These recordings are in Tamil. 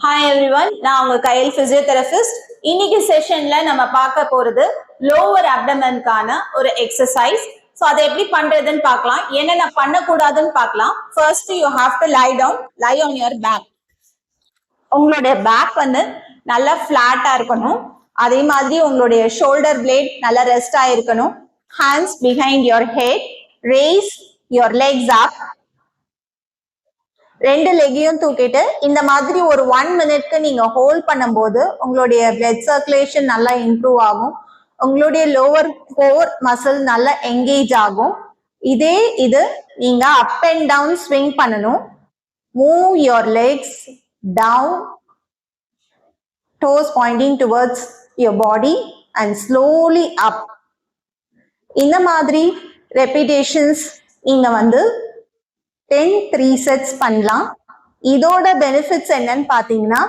ஹாய் எவ்ரிவன், நான் உங்க கையில் பிசியோதெரபிஸ்ட். இன்னைக்கு செஷன்ல நம்ம பார்க்க போறது லோவர் அப்டமனுக்கான ஒரு எக்ஸசைஸ். ஸோ அதை எப்படி பண்றதுன்னு பார்க்கலாம், என்னென்ன பண்ணக்கூடாதுன்னு பார்க்கலாம். First you have to lie on your back. உங்களுடைய பேக் வந்து நல்லா ஃபிளாட்டா இருக்கணும். அதே மாதிரி உங்களுடைய ஷோல்டர் பிளேட் நல்லா ரெஸ்ட் ஆயிருக்கணும். Hands behind your head, raise your legs up. ரெண்டு லெக்கையும் தூக்கிட்டு இந்த மாதிரி ஒரு 1 மினிட்க்கு நீங்க ஹோல்ட் பண்ணும்போது உங்களுடைய பிளட் சர்க்குலேஷன் நல்லா இம்ப்ரூவ் ஆகும். உங்களுடைய லோவர் கோர் மசில் நல்லா என்கேஜ் ஆகும். இது நீங்க அப் அண்ட் டவுன் ஸ்விங் பண்ணணும். Move your legs down, toes pointing towards your body and slowly up. இந்த மாதிரி ரெப்பிடேஷன்ஸ் நீங்க வந்து 10 sets பண்ணலாம். இதோட பெனிஃபிட்ஸ் என்னன்னு பாத்தீங்கன்னா,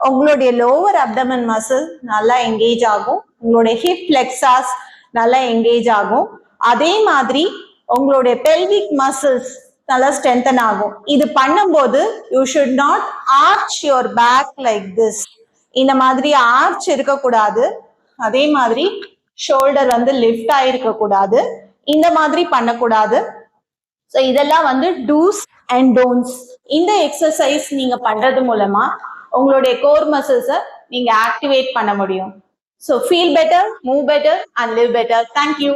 உங்களுடைய லோவர் அப்டமன் மசில் நல்லா என்கேஜ் ஆகும். உங்களுடைய ஹிப் ஃபிளெக்ஸாஸ் நல்லா என்கேஜ் ஆகும். அதே மாதிரி உங்களுடைய பெல்விக் மசில்ஸ் நல்லா ஸ்ட்ரென்தன் ஆகும். இது பண்ணும்போது you should not arch your back like this. இந்த மாதிரி ஆர்ச் இருக்கக்கூடாது. அதே மாதிரி ஷோல்டர் வந்து லிஃப்ட் ஆயிருக்க கூடாது. இந்த மாதிரி பண்ணக்கூடாது. ஸோ இதெல்லாம் வந்து டூஸ் அண்ட் டோன்ட்ஸ். இந்த எக்ஸசைஸ் நீங்க பண்றது மூலமா உங்களுடைய கோர் மசில்ஸை நீங்க ஆக்டிவேட் பண்ண முடியும். So feel better, move better and live better. Thank you.